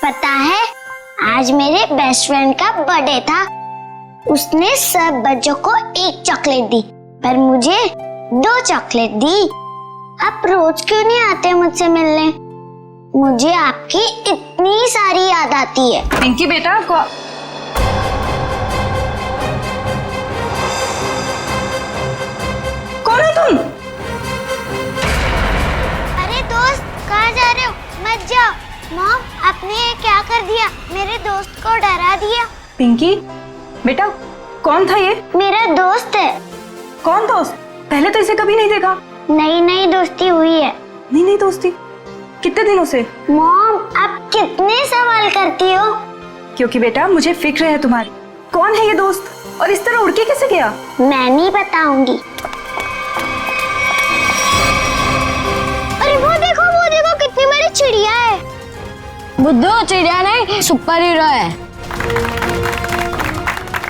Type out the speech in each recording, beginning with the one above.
पता है, आज मेरे बेस्ट फ्रेंड का बर्थडे था। उसने सब बच्चों को एक चॉकलेट दी, पर मुझे 2 चॉकलेट दी। आप रोज क्यों नहीं आते मुझसे मिलने? मुझे आपकी इतनी सारी याद आती है। पिंकी बेटा कौन हो तुम? अरे दोस्त, कहाँ जा रहे हो? मत जाओ। मॉम, आपने ये क्या कर दिया? मेरे दोस्त को डरा दिया। पिंकी बेटा, कौन था ये? मेरा दोस्त है। कौन दोस्त? पहले तो इसे कभी नहीं देखा। नई नई दोस्ती हुई है। नहीं दोस्ती? कितने दिनों से? मॉम, आप कितने सवाल करती हो? क्योंकि बेटा मुझे फिक्र है तुम्हारी। कौन है ये दोस्त और इस तरह उड़ के कैसे गया? मैं नहीं बताऊंगी। अरे वो देखो कितनी बड़ी चिड़िया है। बुद्धू, चिड़िया नहीं, सुपर हीरो है।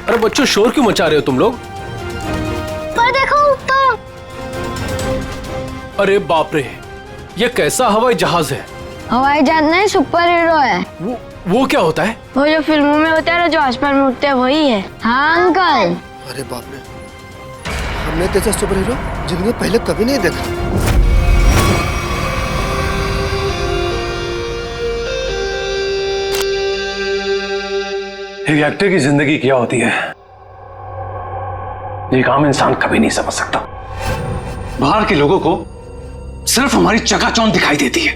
अरे बच्चों, शोर क्यों मचा रहे हो तुम लोग? पर देखो ऊपर। अरे बाप रे, ये कैसा हवाई जहाज है? हवाई जहाज नहीं, सुपर हीरो है। वो क्या होता है? वो जो फिल्मों में होता है ना, जो आसमान में उड़ते हैं, वही है। हाँ अंकल। अरे बाप रे, हमने तो ऐसा सुपर हीरो जिंदगी में पहले कभी नहीं देखा। एक एक्टर की जिंदगी क्या होती है, एक आम इंसान कभी नहीं समझ सकता। बाहर के लोगों को सिर्फ हमारी चकाचौंध दिखाई देती है।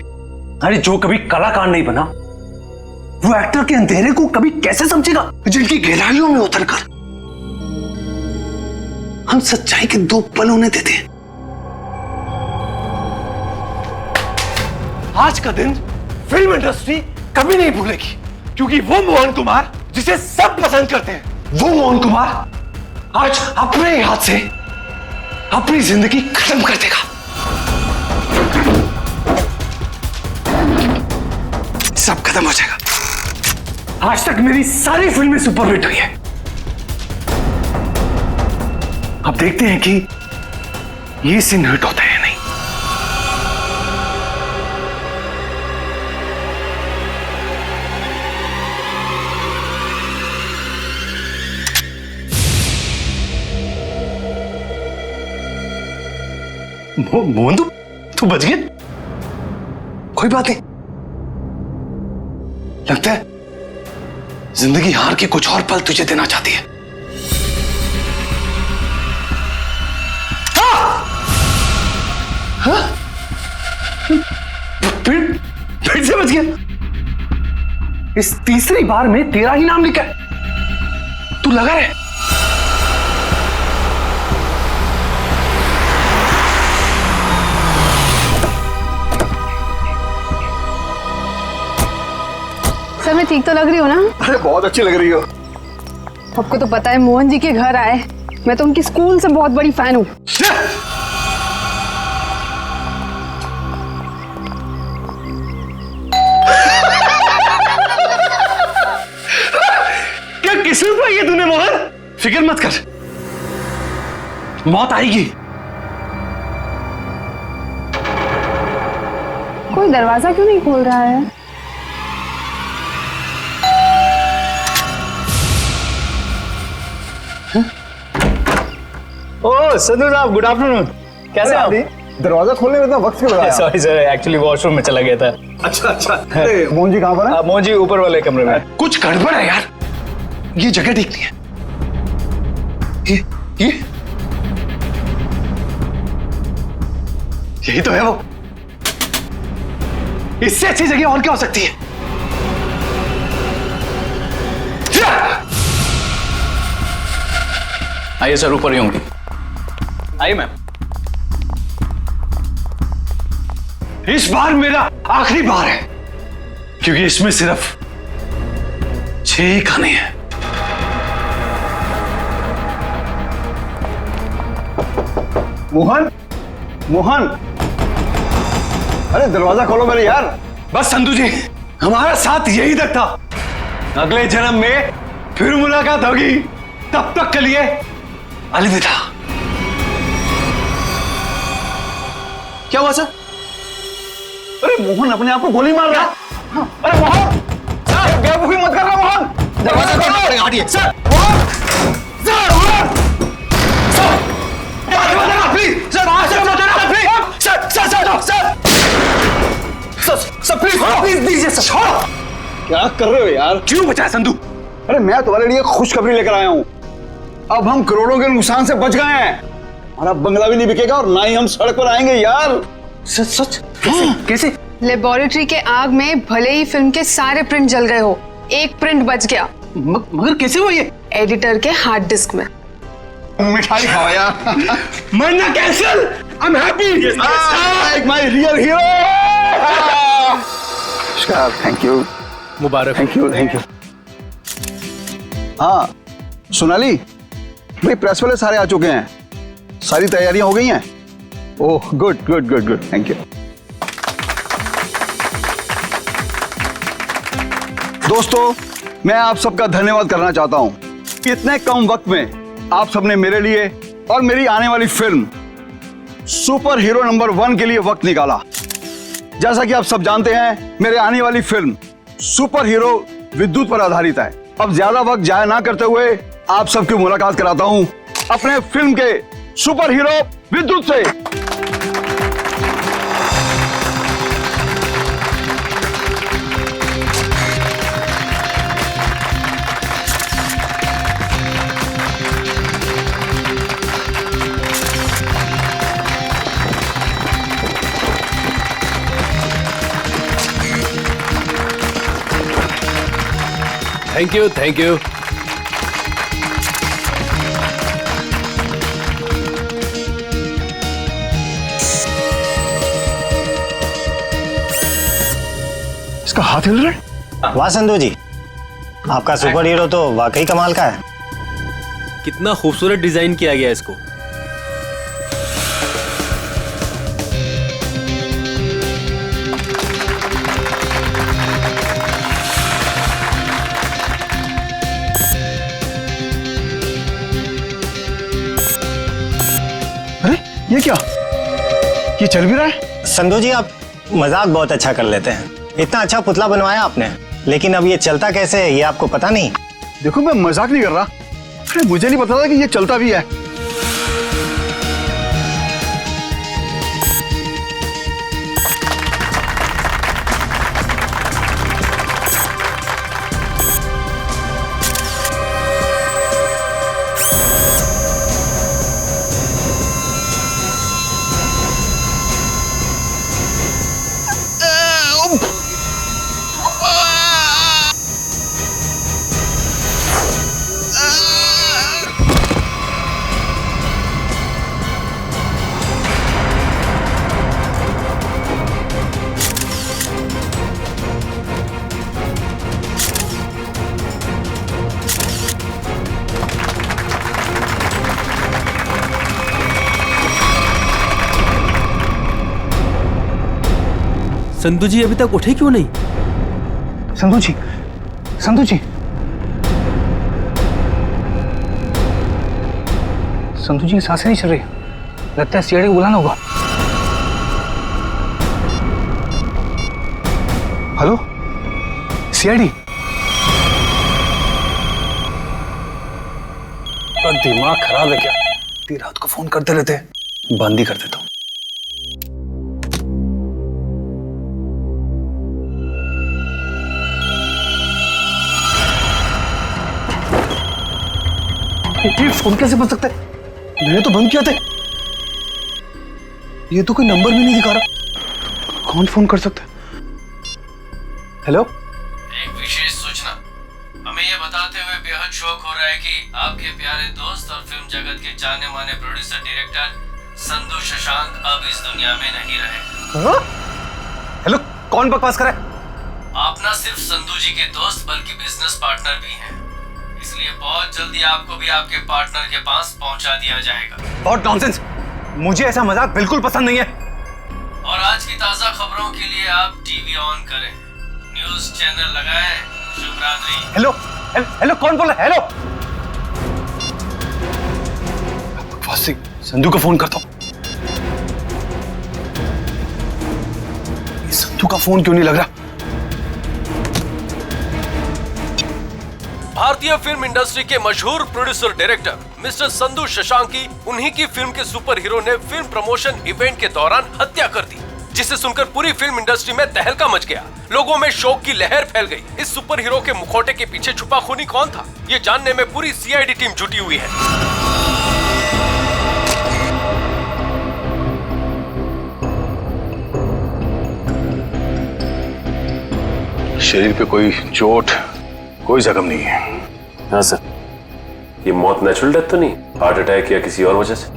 अरे जो कभी कलाकार नहीं बना, वो एक्टर के अंधेरे को कभी कैसे समझेगा? जिनकी गहराइयों में उतरकर हम सच्चाई के 2 पल उन्हें देते हैं। आज का दिन फिल्म इंडस्ट्री कभी नहीं भूलेगी, क्योंकि वो मोहन कुमार जिसे सब पसंद करते हैं, वो मोहन कुमार आज अपने हाथ से अपनी जिंदगी खत्म कर देगा। सब खत्म हो जाएगा। आज तक मेरी सारी फिल्में सुपरहिट हुई है। अब देखते हैं कि ये सीन हिट होता है या नहीं। मोहन, तू बच गया? कोई बात नहीं। लगता है जिंदगी हार के कुछ और पल तुझे देना चाहती है। हाँ? फिर से बच गया। इस तीसरी बार में तेरा ही नाम लिखा है। तू लगा रहे। सर, मैं ठीक तो लग रही हूँ ना? अरे बहुत अच्छी लग रही हो। आपको तो पता है, मोहन जी के घर आए, मैं तो उनकी स्कूल से बहुत बड़ी फैन हूँ। क्या किस्मत पाई है तूने मोहन? फिक्र मत कर, मौत आएगी। कोई दरवाजा क्यों नहीं खोल रहा है? ओह संधू साहब, गुड आफ्टरनून। कैसे आप? दरवाजा खोलने में इतना वक्त क्यों लगाया? सॉरी सर, एक्चुअली वॉशरूम में चला गया था। अच्छा। अरे मोहन जी कहाँ पर है? मोहन जी ऊपर वाले कमरे में। कुछ गड़बड़ है यार, ये जगह ठीक नहीं है। ये यही तो है वो। इससे अच्छी जगह और क्या हो सकती है? आइए सर, ऊपर ही होंगी। आइए मैम। इस बार मेरा आखिरी बार है, क्योंकि इसमें सिर्फ 6 ही खाने हैं। मोहन, मोहन, अरे दरवाजा खोलो मेरे यार। बस संधू जी, हमारा साथ यही तक था। अगले जन्म में फिर मुलाकात होगी। तब तक के लिए अलविदा। क्या हुआ सर? अरे मोहन अपने आप को गोली मार रहा है। अरे मोहन! बेवकूफी मत करना मोहन। दरवाजा खोलना पड़ेगा, हटिए। सर क्या कर रहे हो यार? क्यों बचाया संधू? अरे मैं तुम्हारे लिए खुशखबरी लेकर आया हूँ। अब हम करोड़ों के नुकसान से बच गए हैं। हमारा बंगला भी नहीं बिकेगा और ना ही हम सड़क पर आएंगे यार। सच सच? कैसे? लेबोरेटरी के आग में भले ही फिल्म के सारे प्रिंट जल गए हो, एक प्रिंट बच गया। मगर कैसे हुआ ये? एडिटर के हार्ड डिस्क में। मिठाई खाओ यार। मरना cancel. I am happy. Like my real hero. Thank you, Mubarak. Thank you, thank you. हाँ सोनाली भाई, प्रेस वाले सारे आ चुके हैं, सारी तैयारियां हो गई हैं। Oh good good good good, thank you. दोस्तों मैं आप सबका धन्यवाद करना चाहता हूं कि इतने कम वक्त में आप सबने मेरे लिए और मेरी आने वाली फिल्म सुपर हीरो नंबर 1 के लिए वक्त निकाला। जैसा कि आप सब जानते हैं, मेरे आने वाली फिल्म सुपर हीरो विद्युत पर आधारित है। अब ज्यादा वक्त जाया ना करते हुए आप सबकी मुलाकात कराता हूं अपने फिल्म के सुपर हीरो विद्युत से। Thank you, thank you. इसका हाथ हिल रहा है। वाह संधू जी, आपका सुपर हीरो तो वाकई कमाल का है। कितना खूबसूरत डिजाइन किया गया इसको। अरे ये क्या, ये चल भी रहा है? संधू जी आप मजाक बहुत अच्छा कर लेते हैं। इतना अच्छा पुतला बनवाया आपने, लेकिन अब ये चलता कैसे है ये आपको पता नहीं? देखो मैं मजाक नहीं कर रहा। अरे मुझे नहीं पता था कि ये चलता भी है। संधू जी अभी तक उठे क्यों नहीं? संधू जी, संधू जी, संधू जी की सांसें नहीं चल रही। लगता है सीआईडी को बुलाना होगा। Hello CID. तो दिमाग खराब है क्या? इतनी रात को फोन करते रहते हैं। बंद ही कर देता हूँ। ये फोन कैसे बन सकता है? मैंने तो बंद किया था। ये तो कोई नंबर भी नहीं दिखा रहा। कौन फोन कर सकता है? हेलो, एक विशेष सूचना। हमें यह बताते हुए बेहद शौक हो रहा है कि आपके प्यारे दोस्त और फिल्म जगत के जाने माने प्रोड्यूसर डायरेक्टर संधू शशांक अब इस दुनिया में नहीं रहे। हेलो, कौन बकवास कर रहा है? आप न सिर्फ संधू जी के दोस्त बल्कि बिजनेस पार्टनर भी हैं। इसलिए बहुत जल्दी आपको भी आपके पार्टनर के पास पहुंचा दिया जाएगा। बहुत नॉनसेंस, मुझे ऐसा मजाक बिल्कुल पसंद नहीं है। और आज की ताजा खबरों के लिए आप टीवी ऑन करें, न्यूज चैनल लगाएं। शुभ रात्रि। हेलो हेलो, कौन बोल रहा है? हेलो, बकवास से संधू को फोन करता हूँ। संधू का फोन क्यों नहीं लग रहा? भारतीय फिल्म इंडस्ट्री के मशहूर प्रोड्यूसर डायरेक्टर मिस्टर संधू शशांकी, उन्हीं की फिल्म के सुपर हीरो ने फिल्म प्रमोशन इवेंट के दौरान हत्या कर दी, जिसे सुनकर पूरी फिल्म इंडस्ट्री में तहलका मच गया। लोगों में शोक की लहर फैल गई। इस सुपर हीरो के मुखौटे के पीछे छुपा खूनी कौन था, ये जानने में पूरी सीआईडी टीम जुटी हुई है। शरीर पे कोई चोट, कोई जख्म नहीं है। हाँ सर, ये मौत नेचुरल डेथ तो नहीं, हार्ट अटैक या किसी और वजह से?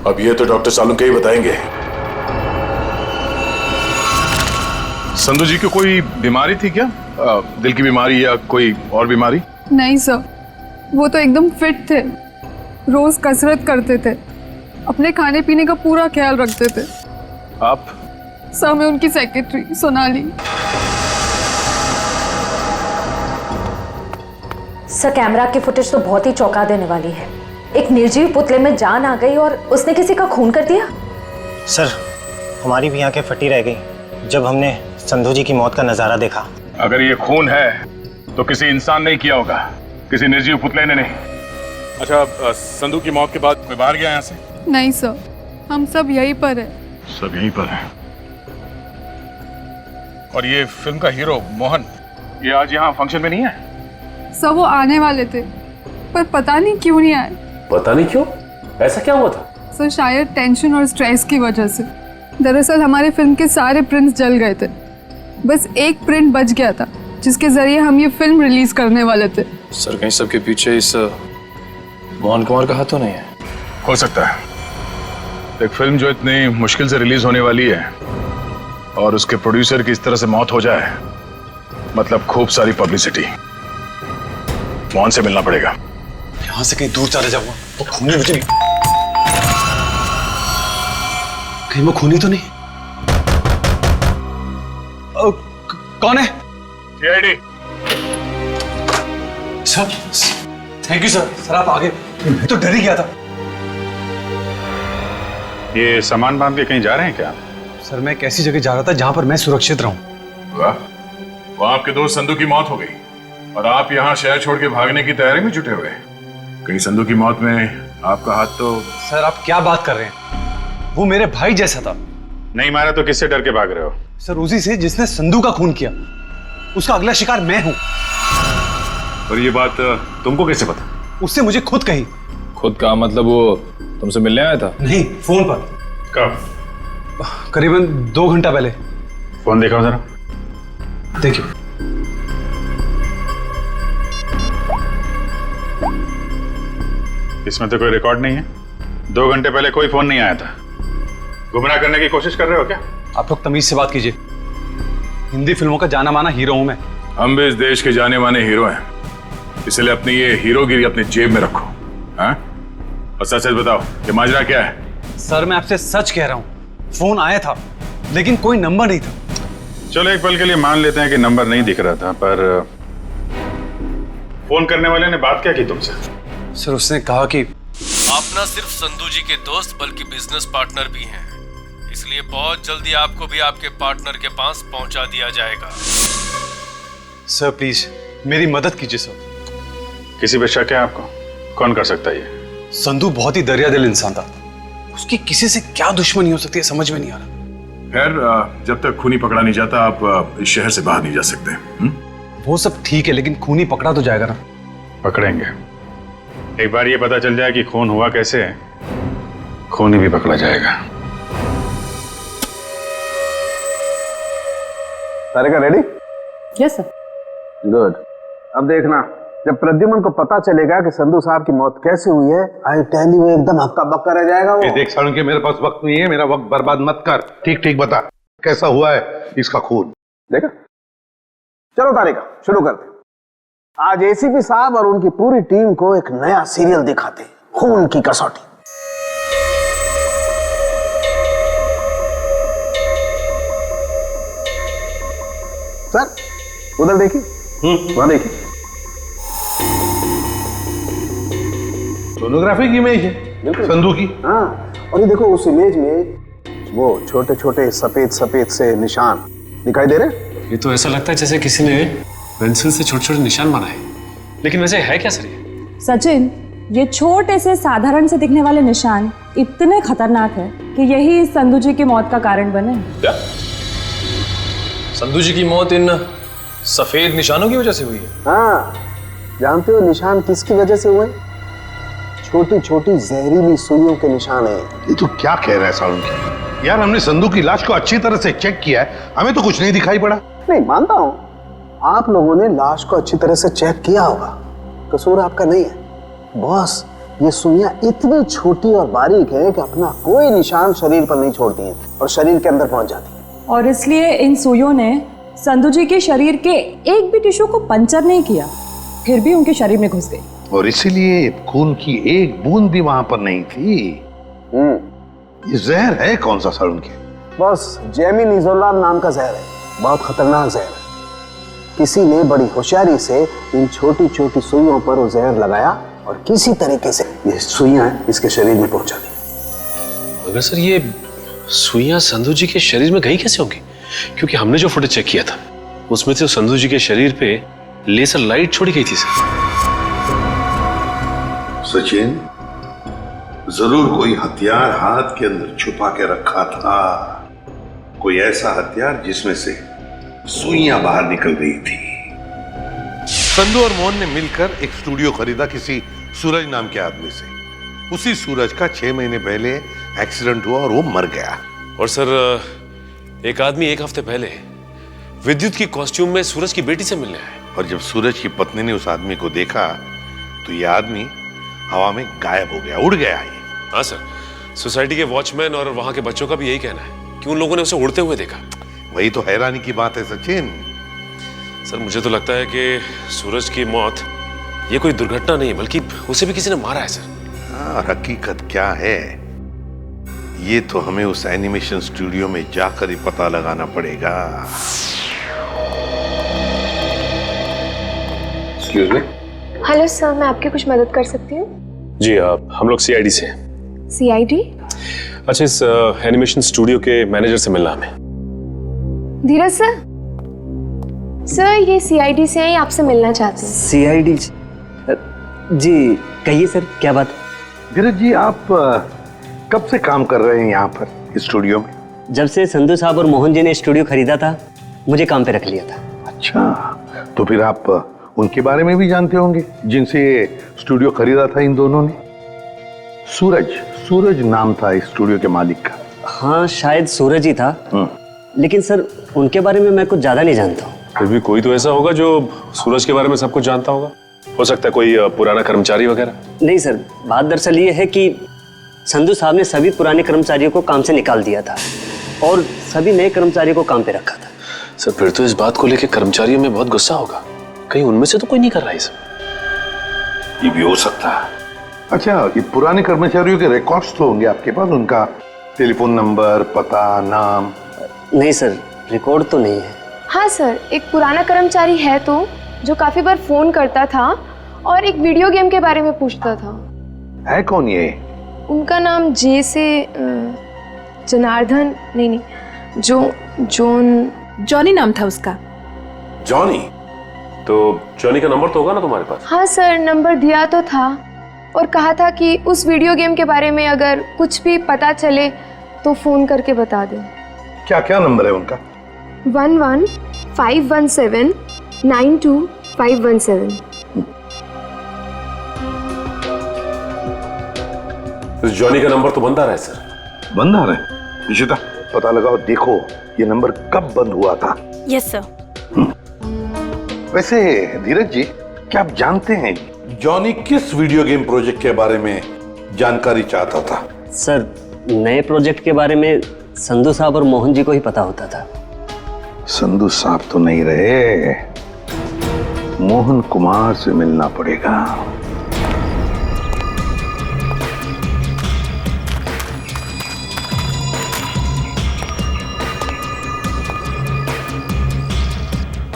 अब ये तो डॉक्टर सालुंके ही बताएंगे। संधू जी को कोई बीमारी थी क्या? दिल की बीमारी या कोई और बीमारी? नहीं सर, वो तो एकदम फिट थे, रोज कसरत करते थे, अपने खाने पीने का पूरा ख्याल रखते थे। आप? सर मैं उनकी सेक्रेटरी सोनाली। सर कैमरा की फुटेज तो बहुत ही चौंका देने वाली है। एक निर्जीव पुतले में जान आ गई और उसने किसी का खून कर दिया। सर हमारी भी आंखें फटी रह गई जब हमने संधू जी की मौत का नजारा देखा। अगर ये खून है तो किसी इंसान ने किया होगा, किसी निर्जीव पुतले ने नहीं। अच्छा, संधू की मौत के बाद कोई बाहर गया यहाँ से? नहीं सर, हम सब यहीं पर है। सब यहीं पर है। और ये फिल्म का हीरो मोहन, ये आज यहाँ फंक्शन में नहीं है? सब वो आने वाले थे पर पता नहीं क्यों नहीं आए। पता नहीं क्यों? ऐसा क्या हुआ था? सर शायद टेंशन और स्ट्रेस की वजह से। दरअसल हमारे फिल्म के सारे प्रिंट्स जल गए थे, बस एक प्रिंट बच गया था जिसके जरिए हम ये फिल्म रिलीज करने वाले थे। सर कहीं सबके पीछे इस मोहन कुमार का हाथ तो नहीं है? हो सकता है। एक फिल्म जो इतनी मुश्किल से रिलीज होने वाली है और उसके प्रोड्यूसर की इस तरह से मौत हो जाए, मतलब खूब सारी पब्लिसिटी। मोहन से मिलना पड़ेगा। यहां से कहीं दूर चला जाऊंगा तो खूनी मुझे नहीं, कहीं वो खूनी तो नहीं? कौन है? CID. Sir thank you sir. Sir आप आगे, मैं तो डर ही गया था। ये सामान बांध के कहीं जा रहे हैं क्या? सर मैं एक ऐसी जगह जा रहा था जहां पर मैं सुरक्षित रहूं। वाह, वहां आपके दोस्त संधू की मौत हो गई और आप यहाँ शहर छोड़ के भागने की तैयारी में जुटे हुए। कहीं संधू की मौत में आपका हाथ तो? सर आप क्या बात कर रहे हैं, वो मेरे भाई जैसा था। नहीं मारा तो किससे डर के भाग रहे हो? सर उसी से जिसने संधू का खून किया, उसका अगला शिकार मैं हूं। और ये बात तुमको कैसे पता? उससे मुझे खुद कही। खुद का मतलब वो तुमसे मिलने आया था? नहीं, फोन पर। कब? करीबन 2 घंटा पहले। फोन दिखाओ जरा। देखिए। इसमें तो कोई रिकॉर्ड नहीं है। 2 घंटे पहले कोई फोन नहीं आया था। गुमराह करने की कोशिश कर रहे हो क्या? आप लोग तमीज से बात कीजिए। हिंदी फिल्मों का जाना माना हीरो हूं मैं। हम भी इस देश के जाने माने हीरो हैं, इसलिए अपनी ये हीरोगिरी अपनी जेब में रखो। हाँ? और सच सच बताओ कि माजरा क्या है? सर मैं आपसे सच कह रहा हूं, फोन आया था लेकिन कोई नंबर नहीं था। चलो एक पल के लिए मान लेते हैं कि नंबर नहीं दिख रहा था, पर फोन करने वाले ने बात क्या की तुमसे? सर उसने कहा कि आप न सिर्फ संधू जी के दोस्त बल्कि बिजनेस पार्टनर भी हैं, इसलिए बहुत जल्दी आपको भी आपके पार्टनर के पास पहुंचा दिया जाएगा। सर प्लीज मेरी मदद कीजिए सर। किसी पे शक है आपको? कौन कर सकता है ये? संधू बहुत ही दरियादिल इंसान था, उसकी किसी से क्या दुश्मनी हो सकती है समझ में नहीं आ रहा। खैर जब तक खूनी पकड़ा नहीं जाता आप इस शहर से बाहर नहीं जा सकते। वो सब ठीक है लेकिन खूनी पकड़ा तो जाएगा ना? पकड़ेंगे। एक बार ये पता चल जाए कि खून हुआ कैसे है, खूनी भी पकड़ा जाएगा। सारे का रेडी? Yes sir. गुड। अब देखना, जब प्रद्युमन को पता चलेगा कि संधू साहब की मौत कैसे हुई है, आई टेल यू एकदम हक्का बक्का रह जाएगा वो। देख सालुंके, मेरे पास वक्त नहीं है, मेरा वक्त बर्बाद मत कर। ठीक ठीक बता कैसा हुआ है इसका खून। देखा? चलो तारिका शुरू करते। आज एसीपी साहब और उनकी पूरी टीम को एक नया सीरियल दिखाते, खून की कसौटी। सर उधर देखिए, वहां देखिए, सोनोग्राफी की इमेज है संधू की। हाँ, और ये देखो उस इमेज में वो छोटे छोटे सफेद सफेद से निशान दिखाई दे रहे। ये तो ऐसा लगता है जैसे किसी ने पेंसिल से छोटे छोटे निशान बनाए। लेकिन वैसे है क्या सर ये? सचिन, ये छोटे से साधारण से दिखने वाले निशान इतने खतरनाक है कि यही संधू जी की मौत का कारण बने। क्या? संधू जी की मौत इन सफेद निशानों की वजह से हुई है? हाँ, जानते हो निशान किसकी वजह से हुए? छोटी छोटी जहरीली सुइयों के निशान है। ये तो क्या कह रहा है साउंड की? यार हमने संधू की लाश को अच्छी तरह से चेक किया है, हमें तो कुछ नहीं दिखाई पड़ा। नहीं मानता हूँ, आप लोगों ने लाश को अच्छी तरह से चेक किया होगा, कसूर आपका नहीं है। बॉस, ये सुइयां इतनी छोटी और बारीक है कि अपना कोई निशान शरीर पर नहीं छोड़ती हैं और शरीर के अंदर पहुंच जाती हैं। और इसलिए इन सुइयों ने संधू जी के शरीर के एक भी टिश्यू को पंचर नहीं किया, फिर भी उनके शरीर में घुस गई। और इसीलिए खून की एक बूंद भी वहां पर नहीं थी। ये जहर है कौन सा सर उनके? बस जेमिनिजोलाम नाम का जहर है, बहुत खतरनाक जहर है। किसी ने बड़ी होशियारी से इन छोटी छोटी सुइयों पर वो जहर लगाया और किसी तरीके से ये सुइयां इसके शरीर में पहुंचा दी। मगर सर ये सुइयां संधू जी के शरीर में गई कैसे होंगी? क्योंकि हमने जो फुटेज चेक किया था उसमें से संधू जी के शरीर पे लेजर लाइट छोड़ी गई थी सर। सचिन, जरूर कोई हथियार हाथ के अंदर छुपा के रखा था, कोई ऐसा हथियार जिसमें से सुइयां बाहर निकल गई थी। संधू और मोहन ने मिलकर एक स्टूडियो खरीदा किसी सूरज नाम के आदमी से। उसी सूरज का 6 महीने पहले एक्सीडेंट हुआ और वो मर गया। और सर एक आदमी एक हफ्ते पहले विद्युत की कॉस्ट्यूम में सूरज की बेटी से मिलने आया। और जब सूरज की पत्नी ने उस आदमी को देखा तो ये आदमी हवा में गायब हो गया, उड़ गया ये। हाँ सर, सोसाइटी के वॉचमैन और वहां के बच्चों का भी यही कहना है कि उन लोगों ने उसे उड़ते हुए देखा। वही तो हैरानी की बात है सचिन। सर मुझे तो लगता है कि सूरज की मौत ये कोई दुर्घटना नहीं है, बल्कि उसे भी किसी ने मारा है सर। और हकीकत क्या है ये तो हमें उस एनिमेशन स्टूडियो में जाकर ही पता लगाना पड़ेगा। Excuse me. हेलो सर, मैं आपकी कुछ मदद कर सकती हूँ? जी हम लोग सीआईडी से हैं। सीआईडी? अच्छा, इस एनिमेशन स्टूडियो के मैनेजर से मिलना हमें। धीरज सर, सर ये सीआईडी से हैं, आपसे मिलना चाहते हैं। सीआईडी? जी कहिए सर, क्या बात? धीरज जी, आप कब से काम कर रहे हैं यहाँ पर स्टूडियो में? जब से संधू साहब और मोहन जी ने स्टूडियो खरीदा था, मुझे काम पे रख लिया था। अच्छा, तो फिर आप उनके बारे में भी जानते होंगे जिनसे स्टूडियो खरीदा था इन दोनों ने? सूरज नाम था इस स्टूडियो के मालिक का। हाँ शायद सूरज ही था, लेकिन सर उनके बारे में मैं कुछ ज्यादा नहीं जानता हूँ। फिर भी कोई तो ऐसा होगा जो सूरज के बारे में सब कुछ जानता होगा। हो सकता है कोई पुराना कर्मचारी वगैरह। नहीं सर, बात दरअसल ये है कि संधू साहब ने सभी पुराने कर्मचारियों को काम से निकाल दिया था और सभी नए कर्मचारियों को काम पे रखा था। सर फिर तो इस बात को लेकर कर्मचारियों में बहुत गुस्सा होगा, कहीं उनमें से तो कोई नहीं कर रहा है सब। ये भी हो सकता है। अच्छा, ये पुराने कर्मचारियों के रिकॉर्ड्स तो होंगे आपके पास, उनका टेलीफोन नंबर, पता, नाम? नहीं सर, रिकॉर्ड तो नहीं है। हाँ सर, एक पुराना कर्मचारी है तो जो काफी बार फोन करता था और एक वीडियो गेम के बारे में पूछता था। है कौन ये? उनका नाम जे से जनार्दन, नहीं, जॉनी नाम था उसका। जॉनी? तो जॉनी का नंबर तो होगा ना तुम्हारे पास? हाँ सर, नंबर दिया तो था और कहा था कि उस वीडियो गेम के बारे में अगर कुछ भी पता चले तो फोन करके बता दें। क्या क्या नंबर है उनका? 11-517-92-517। जॉनी का नंबर तो बंद आ रहा है सर। बंद आ रहा है? निशिता, पता लगाओ, देखो ये नंबर कब बंद हुआ था। Yes sir. वैसे धीरज जी, क्या आप जानते हैं जॉनी किस वीडियो गेम प्रोजेक्ट के बारे में जानकारी चाहता था? सर नए प्रोजेक्ट के बारे में संधू साहब और मोहन जी को ही पता होता था। संधू साहब तो नहीं रहे, मोहन कुमार से मिलना पड़ेगा।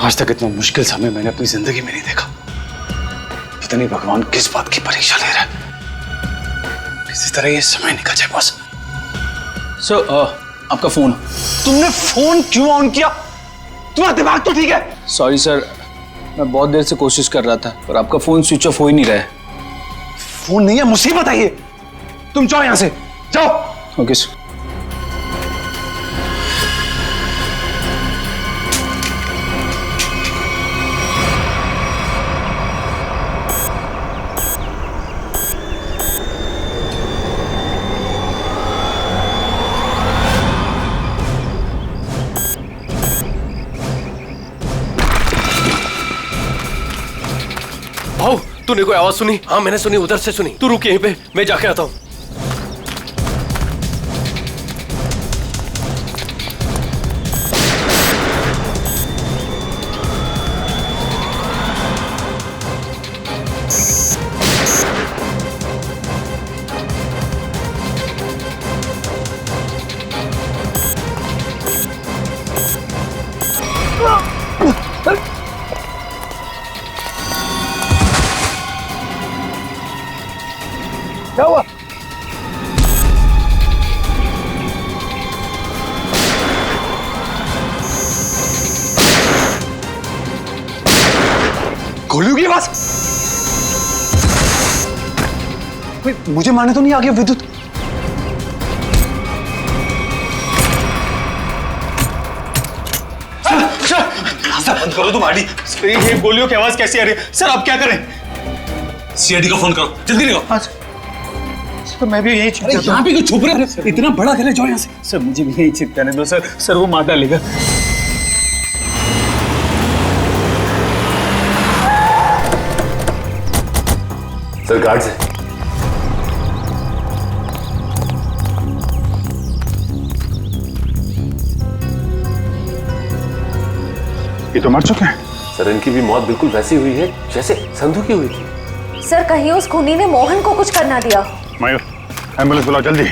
आज तक इतना मुश्किल समय मैंने अपनी जिंदगी में नहीं देखा। पता नहीं भगवान किस बात की परीक्षा ले रहा है। किसी तरह ये समय निकल जाए बस। सर आपका फोन। तुमने फोन क्यों ऑन किया? तुम्हारा दिमाग तो ठीक है? सॉरी सर, मैं बहुत देर से कोशिश कर रहा था पर आपका फोन स्विच ऑफ हो ही नहीं रहा है। फोन नहीं है, मुसीबत है ये। तुम जाओ यहां से, जाओ। Okay sir. भाऊ, तूने कोई आवाज सुनी? हाँ मैंने सुनी, उधर से सुनी। तू रुक यहीं पे, मैं जाके आता हूँ। क्या हुआ? गोलियों की आवाज। मुझे मारने तो नहीं आ गया विद्युत? सर बंद करो तुम आड़ी। ये गोलियों की आवाज कैसी आ रही है? सर आप क्या करें? सीआईडी को फोन करो, जल्दी निकलो। तो मैं भी यही अरे यहाँ पे क्यों छुप रहे हो? इतना बड़ा घर है, जाओ यहाँ से। सर मुझे भी यही चिपकाने दो सर। सर वो मार डालेगा। सर गार्ड से। ये तो मर चुके हैं। सर इनकी भी मौत बिल्कुल वैसी हुई है जैसे संधू की हुई थी। सर कहीं उस खूनी ने मोहन को कुछ करना दिया। मयूर, एम्बुलेंस बुलाओ जल्दी।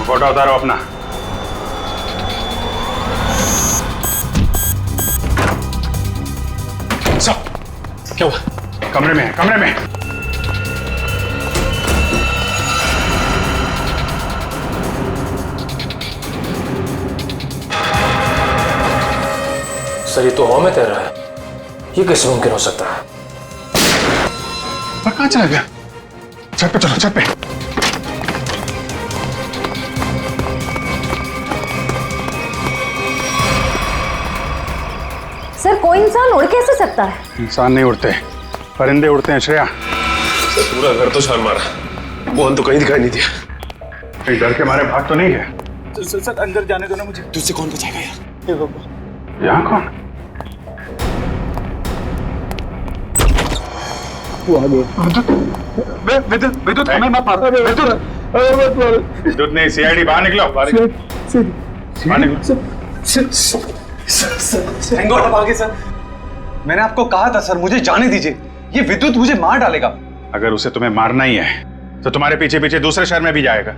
फोटो उतारो अपना। क्या हुआ? कमरे में है, कमरे में। सर ये तो हवा में तैर रहा है, ये कैसे मुमकिन हो सकता है? पर कहाँ चला गया? छत पे चलो, छत पे। सर कोई इंसान उड़ कैसे सकता है? इंसान नहीं उड़ते, परिंदे उड़ते हैं श्रेया। सर पूरा घर तो छान मारा, मोहन तो कहीं दिखाई नहीं दिया। कहीं डर के मारे भाग तो नहीं है? सर अंदर जाने दो ना मुझे। तुझसे कौन बचाएगा यार? यहाँ कौन? वो आ गया। विद्युत हमें मत मारो। विद्युत नहीं, सीआईडी बाहर निकलो। बाहर निकलो। सर मैंने आपको कहा था सर, मुझे जाने दीजिए। ये विद्युत मुझे मार डालेगा। अगर उसे तुम्हें मारना ही है तो तुम्हारे पीछे पीछे दूसरे शहर में भी जाएगा।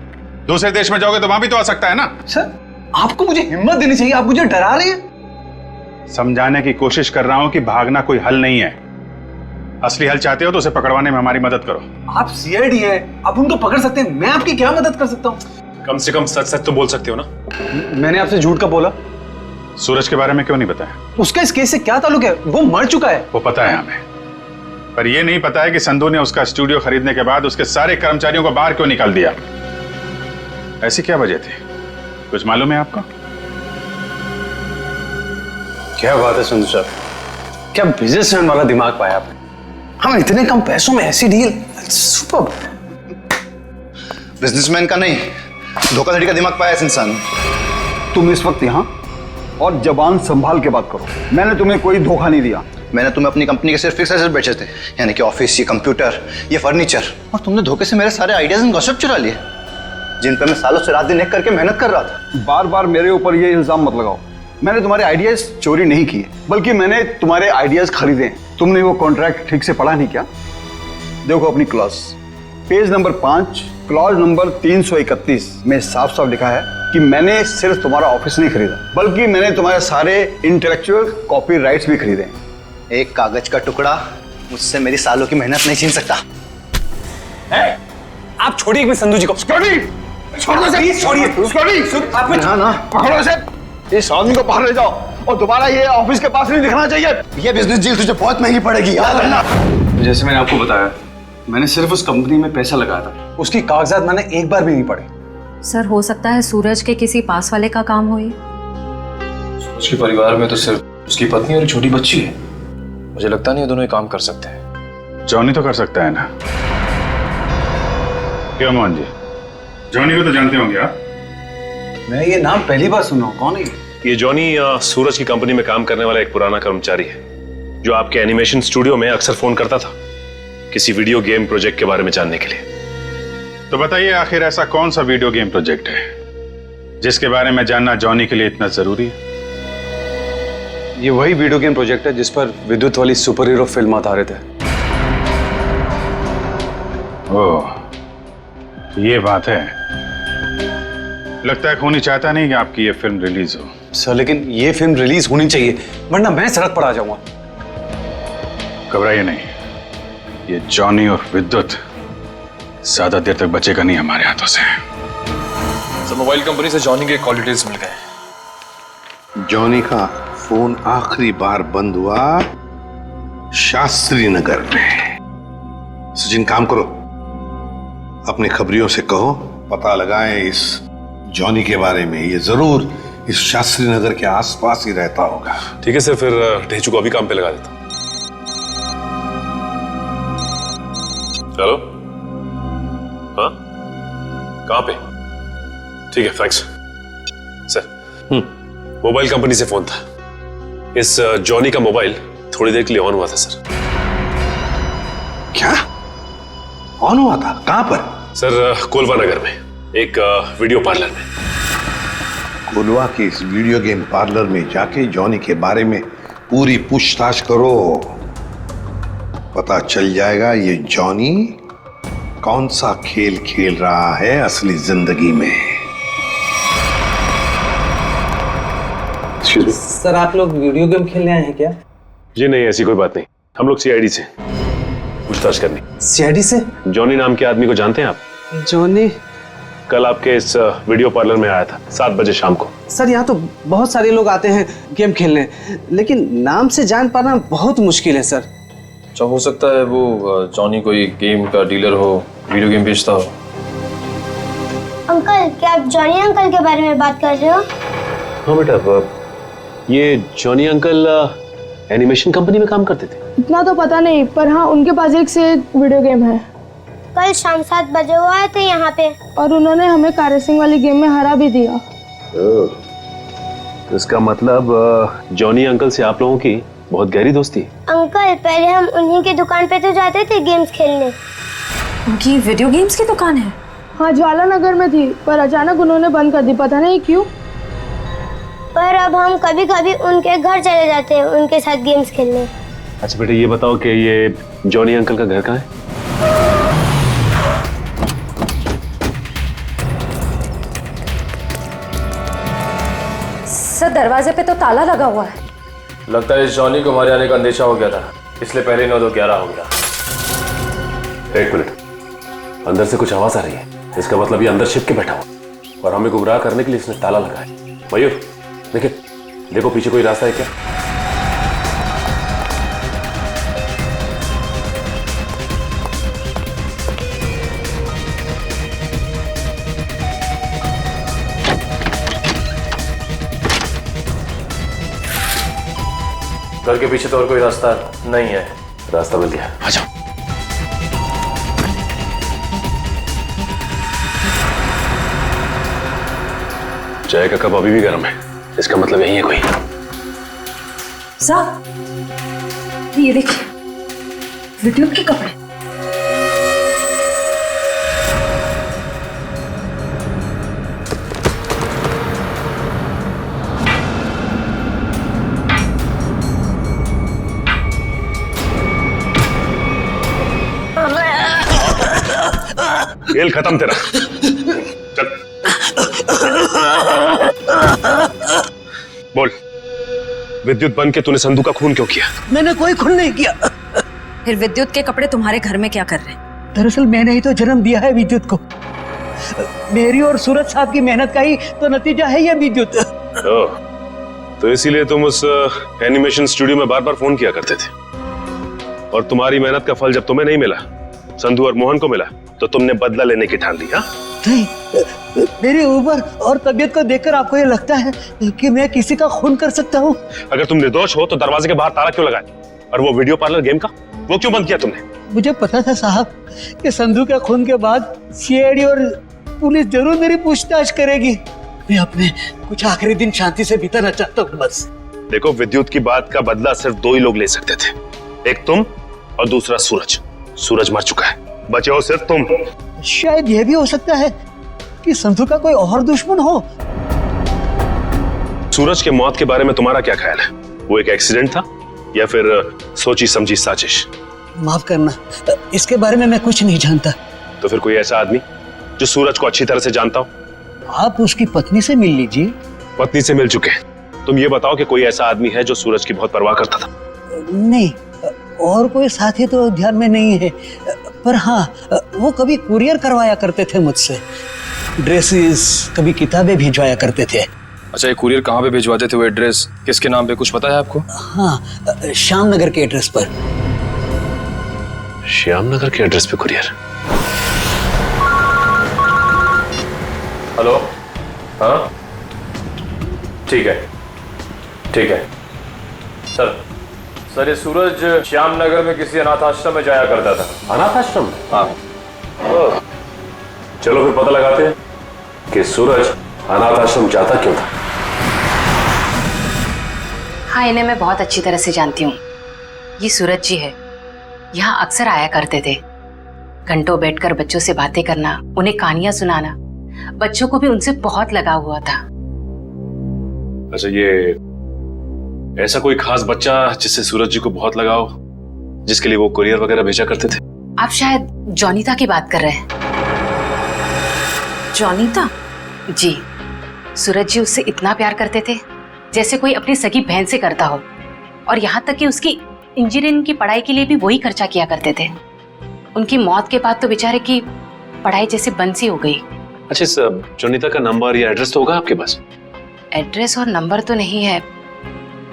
दूसरे देश में जाओगे तो वहां भी तो आ सकता है ना। सर आपको मुझे हिम्मत देनी चाहिए, आप मुझे डरा रहे हैं। समझाने की कोशिश कर रहा हूं कि भागना कोई हल नहीं है। असली हल चाहते हो तो उसे पकड़वाने में हमारी मदद करो। आप सीआईडी है, आप उनको पकड़ सकते हैं, मैं आपकी क्या मदद कर सकता हूँ? कम से कम सच सच तो बोल सकते हो ना। मैंने आपसे झूठ का बोला? सूरज के बारे में क्यों नहीं बताया? उसका इस केस से क्या ताल्लुक है? वो मर चुका है। वो पता है हमें, पर यह नहीं पता है कि संधू ने उसका स्टूडियो खरीदने के बाद उसके सारे कर्मचारियों को बाहर क्यों निकाल दिया। ऐसी क्या वजह थी, कुछ मालूम है आपको? क्या बात है संधू साहब, क्या बिजनेसमैन वाला दिमाग पाया आपने। हम इतने कम पैसों में ऐसी डील, सुपर। बिजनेसमैन का नहीं, धोखाधड़ी का दिमाग पाया इस इंसान ने। तुम इस वक्त यहाँ और जबान संभाल के बात करो। मैंने तुम्हें कोई धोखा नहीं दिया। मैंने तुम्हें अपनी कंपनी के सिर्फ फिक्स एसेट बेचे थे, यानी कि ऑफिस, ये कंप्यूटर, ये फर्नीचर, और तुमने धोखे से मेरे सारे आइडियाज एंड गॉसिप चुरा लिए, जिन पर मैं सालों से रात दिन एक करके मेहनत कर रहा था। बार बार मेरे ऊपर ये इल्जाम मत लगाओ। मैंने तुम्हारे आइडियाज चोरी नहीं किए, बल्कि मैंने तुम्हारे आइडियाज खरीदे हैं। तुमने वो कॉन्ट्रैक्ट ठीक से पढ़ा नहीं क्या? देखो अपनी clause, page number 5, clause number 331 में साफ साफ लिखा है कि मैंने सिर्फ तुम्हारा ऑफिस नहीं खरीदा, बल्कि मैंने तुम्हारे सारे इंटेलेक्चुअल कॉपी राइट्स भी खरीदे। एक कागज का टुकड़ा मुझसे मेरी सालों की मेहनत नहीं छीन सकता। आप छोड़िए एक मिनट संधू जी को। छोड़िए ना पकड़ो इसे, इस आदमी को बाहर ले जाओ और दोबारा ये ऑफिस के पास नहीं दिखना चाहिए। ये बिजनेस डील तुझे बहुत महंगी पड़ेगी, याद रखना। जैसे मैंने आपको बताया, मैंने सिर्फ उस कंपनी में पैसा लगाया था, उसकी कागजात मैंने एक बार भी नहीं पढ़े। सर हो सकता है सूरज के किसी पास वाले का काम हो ये। उसके परिवार में तो सिर्फ उसकी पत्नी और एक छोटी बच्ची है। मुझे लगता नहीं ये दोनों ही काम कर सकते हैं। जॉनी तो कर सकता है ना? क्या मोहन जी, जॉनी को तो जानते होंगे आप? मैं ये नाम पहली बार सुना हूं, कौन है ये जॉनी सूरज की कंपनी में काम करने वाला एक पुराना कर्मचारी है जो आपके एनिमेशन स्टूडियो में अक्सर फोन करता था किसी वीडियो गेम प्रोजेक्ट के बारे में जानने के लिए। तो बताइए आखिर ऐसा कौन सा वीडियो गेम प्रोजेक्ट है जिसके बारे में जानना जॉनी के लिए इतना जरूरी है? ये वही वीडियो गेम प्रोजेक्ट है जिस पर विद्युत वाली सुपर हीरो फिल्म आधारित है। ओह, ये बात है। लगता है खूनी चाहता नहीं कि आपकी ये फिल्म रिलीज हो। सर लेकिन ये फिल्म रिलीज होनी चाहिए, वरना मैं सड़क पर आ जाऊंगा। घबराइए नहीं, ये जॉनी और विद्युत ज्यादा देर तक बचेगा नहीं हमारे हाथों से। सर मोबाइल कंपनी से जॉनी के कॉल डिटेल्स मिल गए। जॉनी का फोन आखिरी बार बंद हुआ शास्त्री नगर में। सचिन काम करो, अपने खबरियों से कहो पता लगाएं इस जॉनी के बारे में। ये जरूर इस शास्त्री नगर के आसपास ही रहता होगा। ठीक है सर, फिर ढेचू को अभी काम पे लगा देता हूं। हेलो, हाँ कहाँ पे? ठीक है, थैंक्स सर। मोबाइल कंपनी से फोन था। इस जॉनी का मोबाइल थोड़ी देर के लिए ऑन हुआ था सर। क्या ऑन हुआ था? कहां पर? सर कोलवा नगर में एक वीडियो पार्लर में। कोलवा के इस वीडियो गेम पार्लर में जाके जॉनी के बारे में पूरी पूछताछ करो। पता चल जाएगा ये जॉनी कौन सा खेल खेल रहा है असली जिंदगी में। सर आप लोग वीडियो गेम खेलने आए हैं क्या? जी नहीं, ऐसी कोई बात नहीं। हम लोग सीआईडी से पूछताछ करनी। सीआईडी से? जॉनी नाम के आदमी को जानते हैं आप? जॉनी? कल आपके इस वीडियो पार्लर में आया था 7 बजे शाम को। सर यहाँ तो बहुत सारे लोग आते हैं गेम खेलने, लेकिन नाम से जान पाना बहुत मुश्किल है सर। अच्छा, हो सकता है वो जॉनी कोई गेम का डीलर हो, वीडियो गेम बेचता हो। अंकल, क्या आप जॉनी अंकल के बारे में बात कर रहे हो? हाँ बेटा, ये जॉनी अंकल एनिमेशन कंपनी में काम करते थे। इतना तो पता नहीं, पर हाँ उनके पास एक से एक वीडियो गेम है। कल शाम 7 बजे वो आए थे यहाँ पे और उन्होंने हमें कार रेसिंग वाली गेम में हरा भी दिया। इसका मतलब जॉनी अंकल से आप लोगों की बहुत गहरी दोस्ती है। अंकल, पहले हम उन्हीं की दुकान पे तो जाते थे गेम्स खेलने। उनकी वीडियो गेम्स की दुकान है? हाँ, ज्वाला नगर में थी, पर अचानक उन्होंने बंद कर दी, पता नहीं क्यों। पर अब हम कभी कभी उनके घर चले जाते हैं उनके साथ गेम्स खेलने। अच्छा बेटा, ये बताओ कि ये जॉनी अंकल का घर कहाँ है? सर दरवाजे पे तो ताला लगा हुआ है। लगता है इस जॉनी को हमारे आने का अंदेशा हो गया था, इसलिए पहले 9-2-11 हो गया। एक मिनट, अंदर से कुछ आवाज आ रही है। इसका मतलब ये अंदर छिप के बैठा हुआ और हमें गुमराह करने के लिए इसने ताला लगाया। मयूर देखिए, देखो पीछे कोई रास्ता है क्या? घर के पीछे तो और कोई रास्ता नहीं है। रास्ता मिल गया, आ जाओ। चाय का कप अभी भी गर्म है, इसका मतलब यही है कोई। साहब ये देखिए, विद्युत के कपड़े। खेल खत्म तेरा। चल बोल, विद्युत बन के तूने संधू का खून क्यों किया? मैंने कोई खून नहीं किया। फिर विद्युत के कपड़े तुम्हारे घर में क्या कर रहे हैं? दरअसल मैंने ही तो जन्म दिया है विद्युत को। मेरी और सूरज साहब की मेहनत का ही तो नतीजा है ये विद्युत। तो इसीलिए तुम उस एनिमेशन स्टूडियो में बार बार फोन किया करते थे, और तुम्हारी मेहनत का फल जब तुम्हें नहीं मिला, संधू और मोहन को मिला, तो तुमने बदला लेने की ठान ली। हाँ नहीं, मेरी उम्र और तबीयत को देखकर आपको ये लगता है कि मैं किसी का खून कर सकता हूँ? अगर तुम निर्दोष हो तो दरवाजे के बाहर ताला क्यों लगाया? और वो वीडियो पार्लर गेम का वो क्यों बंद किया तुमने? मुझे पता था साहब कि संधू के खून के बाद सीआईडी और पुलिस जरूर मेरी पूछताछ करेगी। मैं अपने कुछ आखिरी दिन शांति से बिताना चाहता हूँ बस। देखो, विद्युत की बात का बदला सिर्फ दो ही लोग ले सकते थे, एक तुम और दूसरा सूरज। सूरज मर चुका है, बचे हो सिर्फ तुम। शायद यह भी हो सकता है कि संधू का कोई और दुश्मन हो। सूरज के मौत के बारे में तुम्हारा क्या ख्याल है? वो एक एक्सीडेंट था या फिर सोची समझी साजिश? माफ करना, इसके बारे में मैं कुछ नहीं जानता। तो फिर कोई ऐसा आदमी जो सूरज को अच्छी तरह से जानता हो? आप उसकी पत्नी से मिल लीजिए। पत्नी से मिल चुके हैं, तुम ये बताओ कि कोई ऐसा आदमी है जो सूरज की बहुत परवाह करता था? नहीं, और कोई साथी तो ध्यान में नहीं है, पर हाँ, वो कभी कुरियर करवाया करते थे मुझसे, ड्रेसेस, कभी किताबें भिजवाया करते थे। अच्छा, ये कुरियर कहाँ पे भिजवाते थे? वो एड्रेस किसके नाम पे कुछ पता है आपको? हाँ, श्यामनगर के एड्रेस पर। श्यामनगर के एड्रेस पे कुरियर? हेलो, हाँ ठीक है, ठीक है सर, ये सूरज श्यामनगर में किसी अनाथ आश्रम में जाया करता था। अनाथ आश्रम? हाँ। चलो फिर पता लगाते हैं कि सूरज अनाथ आश्रम जाता क्यों था। हाँ, इन्हें मैं बहुत अच्छी तरह से जानती हूँ। ये सूरज जी है, यहाँ अक्सर आया करते थे। घंटों बैठकर बच्चों से बातें करना, उन्हें कहानियां सुनाना, बच्चों को भी उनसे बहुत लगाव हुआ था। अच्छा, ये ऐसा कोई खास बच्चा जिससे सूरज जी को बहुत लगाव, जिसके लिए वो कुरियर वगैरह भेजा करते थे? आप शायद जॉनीता की बात कर रहे हैं। जॉनीता? जी, सूरज जी उससे इतना प्यार करते थे जैसे कोई अपनी सगी बहन से करता हो, और यहाँ तक कि उसकी इंजीनियरिंग की पढ़ाई के लिए भी वही खर्चा किया करते थे। उनकी मौत के बाद तो बेचारे की पढ़ाई जैसे बंद सी हो गई। अच्छा, इस जॉनीता का नंबर या एड्रेस तो होगा आपके पास? एड्रेस और नंबर तो नहीं है,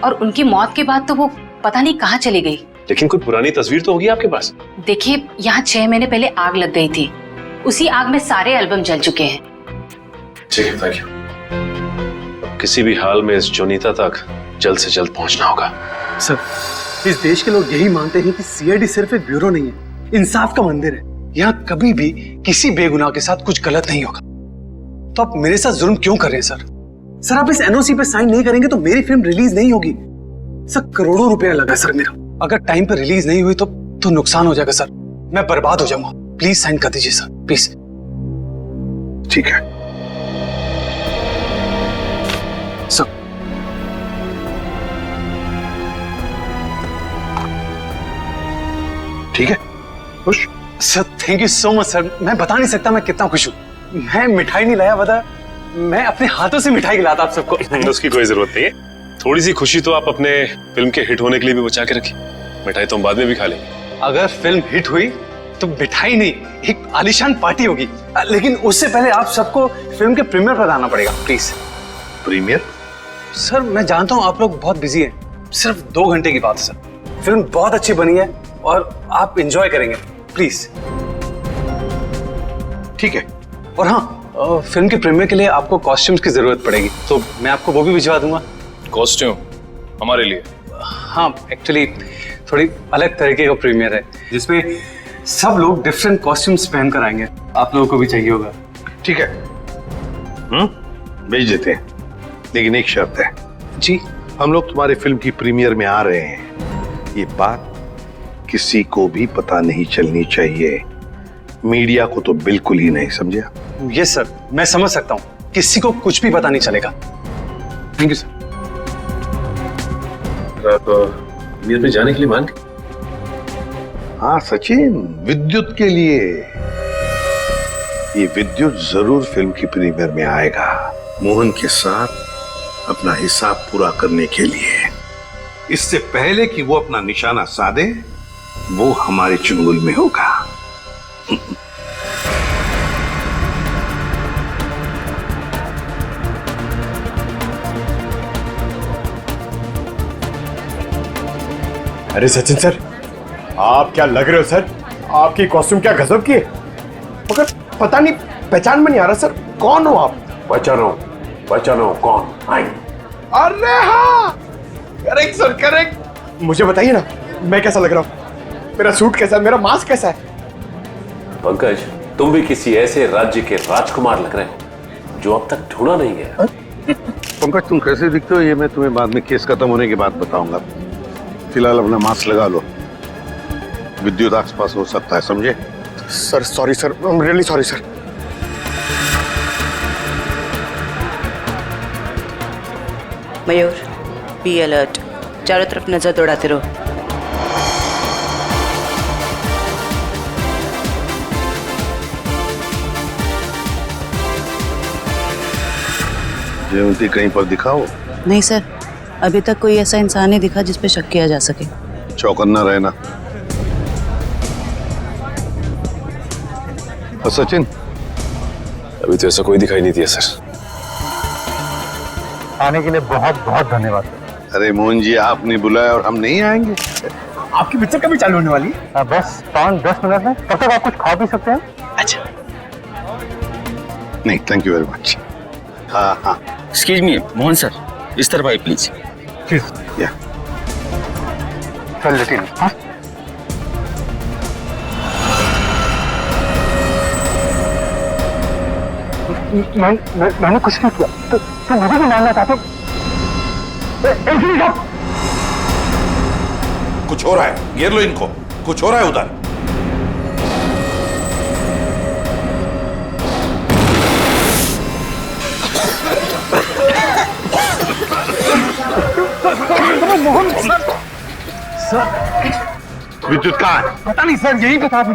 और उनकी मौत के बाद तो वो पता नहीं कहाँ चली गई। लेकिन कोई पुरानी तस्वीर तो होगी आपके पास? देखिए, यहाँ 6 महीने पहले आग लग गई थी, उसी आग में सारे एल्बम जल चुके हैं। ठीक है, थैंक यू। किसी भी हाल में इस जोनीता तक जल्द से जल्द पहुंचना होगा। सर, इस देश के लोग यही मानते हैं कि सीआईडी सिर्फ एक ब्यूरो नहीं है, इंसाफ का मंदिर है। यहाँ कभी भी किसी बेगुनाह के साथ कुछ गलत नहीं होगा। तो आप मेरे साथ जुल्म क्यों कर रहे हैं सर? सर, आप इस एनओसी पे साइन नहीं करेंगे तो मेरी फिल्म रिलीज नहीं होगी। सर, करोड़ों रुपया लगा सर मेरा। अगर टाइम पर रिलीज नहीं हुई तो नुकसान हो जाएगा सर, मैं बर्बाद हो जाऊंगा। प्लीज साइन कर दीजिए सर, प्लीज। ठीक है सर। ठीक है, खुश? Sir, thank you so much sir. मैं बता नहीं सकता मैं कितना खुश हूँ। मैं मिठाई नहीं लाया, बता, मैं अपने हाथों से मिठाई खिलाता आप सबको। उसकी कोई जरूरत नहीं है, थोड़ी सी खुशी तो आप अपने फिल्म के हिट होने के लिए भी बचा के रखिए। मिठाई तो हम बाद में भी खा लेंगे। अगर फिल्म हिट हुई तो मिठाई नहीं, एक आलीशान पार्टी होगी। लेकिन उससे पहले आप सबको फिल्म के प्रीमियर पर आना पड़ेगा, प्लीज। प्रीमियर? सर, मैं जानता हूँ आप लोग बहुत बिजी हैं, सिर्फ 2 घंटे की बात है सर। फिल्म बहुत अच्छी बनी है और आप एंजॉय करेंगे, प्लीज। ठीक है। और हाँ, फिल्म के प्रीमियर के लिए आपको कॉस्ट्यूम्स की जरूरत पड़ेगी, तो मैं आपको वो भी भिजवा दूंगा। कॉस्ट्यूम हमारे लिए? हाँ, एक्चुअली थोड़ी अलग तरीके का प्रीमियर है जिसमें सब लोग डिफरेंट कॉस्ट्यूम्स पहन कर आएंगे। आप लोगों को भी चाहिए होगा। ठीक है, भेज देते हैं, लेकिन एक शर्त है। जी? हम लोग तुम्हारे फिल्म की प्रीमियर में आ रहे हैं, ये बात किसी को भी पता नहीं चलनी चाहिए। मीडिया को तो बिल्कुल ही नहीं, समझा? यस सर, मैं समझ सकता हूँ, किसी को कुछ भी पता नहीं चलेगा। Thank you sir. आप प्रीमियर में जाने के लिए मान गए? हाँ सचिन, विद्युत के लिए। ये विद्युत जरूर फिल्म की प्रीमियर में आएगा, मोहन के साथ अपना हिसाब पूरा करने के लिए। इससे पहले कि वो अपना निशाना साधे, वो हमारे चुंगल में होगा। अरे सचिन सर, आप क्या लग रहे हो सर? आपकी कॉस्ट्यूम क्या गजब की है, मगर पता नहीं पहचान में नहीं आ रहा सर, कौन हो आप? पहचानो कौन? आई। अरे हाँ, करेक्ट सर करेक्ट। मुझे बताइए ना, मैं कैसा लग रहा हूँ? मेरा सूट कैसा है, मेरा मास्क कैसा है? पंकज, तुम भी किसी ऐसे राज्य के राजकुमार लग रहे हो जो अब तक ढूंढा नहीं गया। पंकज, तुम कैसे दिखते हो ये मैं तुम्हें बाद में केस खत्म होने के बाद बताऊंगा। फिलहाल अपना मास्क लगा लो, विद्युत आसपास हो सकता है, समझे? Sir sorry sir, I am really sorry sir. Mayur, be alert, चारों तरफ नजर दौड़ाते रहो। जयवंती कहीं पर दिखाओ। नहीं सर, अभी तक कोई ऐसा इंसान नहीं दिखा जिस पे शक किया जा सके। चौकन्ना रहना। और सचिन? अभी तो ऐसा कोई दिखाई नहीं दिया सर। आने के लिए बहुत बहुत धन्यवाद। अरे मोहन जी, आपने बुलाया और हम नहीं आएंगे? आपकी पिक्चर कभी चालू होने वाली है? बस 5-10 मिनट में, तब तक आप कुछ खा भी सकते हैं। अच्छा। नहीं, थैंक यू वेरी मच। हाँ हाँ। एक्सक्यूज मी मोहन सर, इस तरफ आइए प्लीज। या चल लेकिन मैंने कुछ नहीं किया, तो मुझे भी मानना चाहते? कुछ हो रहा है, घेर लो इनको, कुछ हो रहा है उधर। विद्युत कहाँ है? पता नहीं सर, यही बता दो।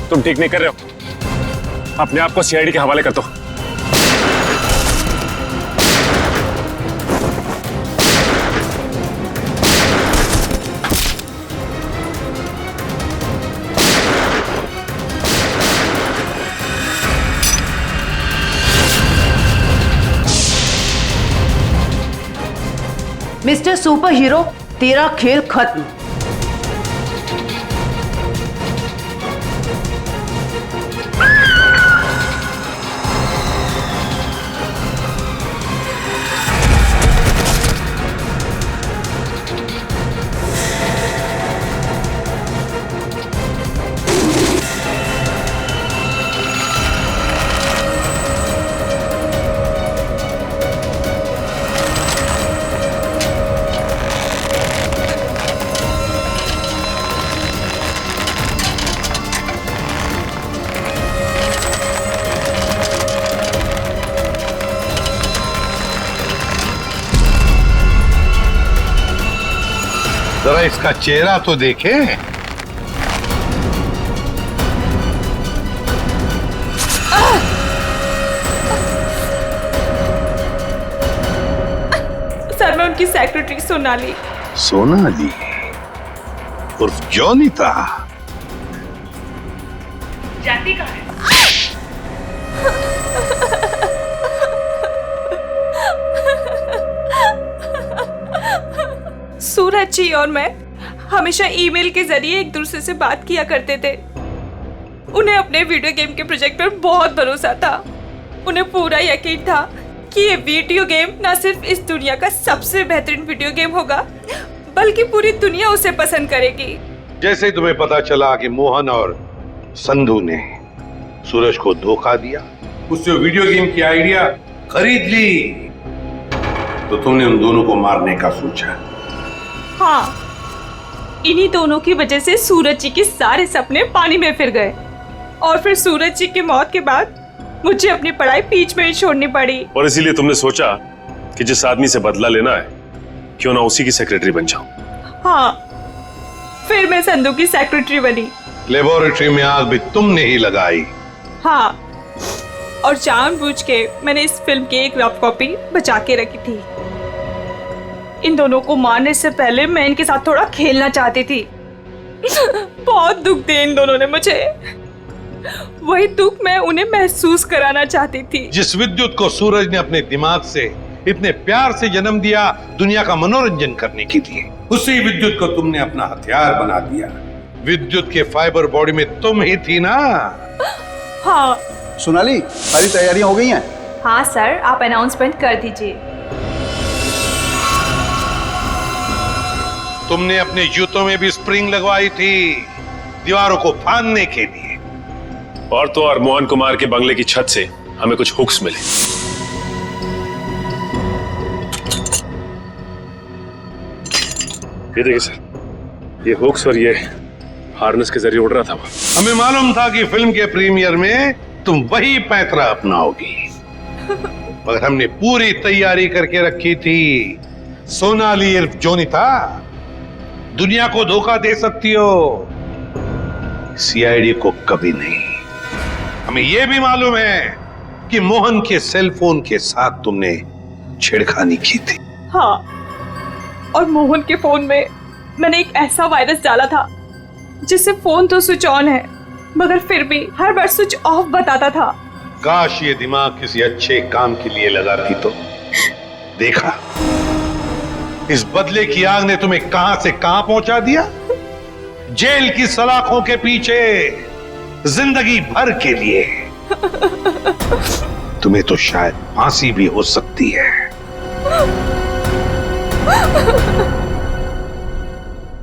तुम ठीक नहीं कर रहे हो, अपने आप को सीआईडी के हवाले कर दो। मिस्टर सुपर हीरो, तेरा खेल खत्म। जरा इसका चेहरा तो देखे। सर, मैं उनकी सेक्रेटरी सोनाली। सोनाली उर्फ जॉनिता। जाती कहाँ है? सूरज जी और मैं हमेशा ईमेल के जरिए एक दूसरे से बात किया करते थे। उन्हें अपने वीडियो गेम के प्रोजेक्ट पर बहुत भरोसा था। उन्हें पूरा यकीन था कि ये वीडियो गेम न सिर्फ इस दुनिया का सबसे बेहतरीन वीडियो गेम होगा, बल्कि पूरी दुनिया उसे पसंद करेगी। जैसे ही तुम्हें पता चला कि मोहन और संधू ने सूरज को धोखा दिया, उससे वीडियो गेम की आइडिया खरीद ली, तो तुमने उन दोनों को मारने का सोचा। हाँ, इन्हीं दोनों की वजह से सूरज जी के सारे सपने पानी में फिर गए, और फिर सूरज जी की मौत के बाद मुझे अपनी पढ़ाई बीच में ही छोड़नी पड़ी। और इसीलिए तुमने सोचा कि जिस आदमी से बदला लेना है क्यों ना उसी की सेक्रेटरी बन जाऊं। हाँ, फिर मैं संधू की सेक्रेटरी बनी। लेबोरेटरी में आग भी तुमने ही लगाई। हाँ, और जानबूझ के मैंने इस फिल्म की एक रफ कॉपी बचा के रखी थी। इन दोनों को मारने से पहले मैं इनके साथ थोड़ा खेलना चाहती थी। बहुत दुख दिए इन दोनों ने मुझे। वही दुख मैं उन्हें महसूस कराना चाहती थी। जिस विद्युत को सूरज ने अपने दिमाग से इतने प्यार से जन्म दिया दुनिया का मनोरंजन करने के लिए, उसी विद्युत को तुमने अपना हथियार बना दिया। विद्युत के फाइबर बॉडी में तुम ही थी ना? हाँ। सोनाली, सारी तैयारियां हो गई हैं? हाँ सर, आप अनाउंसमेंट कर दीजिए। तुमने अपने जूतों में भी स्प्रिंग लगवाई थी दीवारों को फाड़ने के लिए। और तो और मोहन कुमार के बंगले की छत से हमें कुछ हुक्स मिले। ये देखिए सर, ये हुक्स और ये हार्नेस के जरिए उड़ रहा था वो। हमें मालूम था कि फिल्म के प्रीमियर में तुम वही पैंतरा अपनाओगी, मगर हमने पूरी तैयारी करके रखी थी। सोनाली इर्फ जोनिता, दुनिया को धोखा दे सकती हो, सीआईडी को कभी नहीं। हमें यह भी मालूम है कि मोहन के सेल फोन के साथ तुमने छेड़खानी की थी। हाँ, और मोहन के फोन में मैंने एक ऐसा वायरस डाला था जिससे फोन तो स्विच ऑन है मगर फिर भी हर बार स्विच ऑफ बताता था। काश ये दिमाग किसी अच्छे काम के लिए लगाती तो। देखा, इस बदले की आग ने तुम्हें कहां से कहां पहुंचा दिया। जेल की सलाखों के पीछे जिंदगी भर के लिए। तुम्हें तो शायद फांसी भी हो सकती है।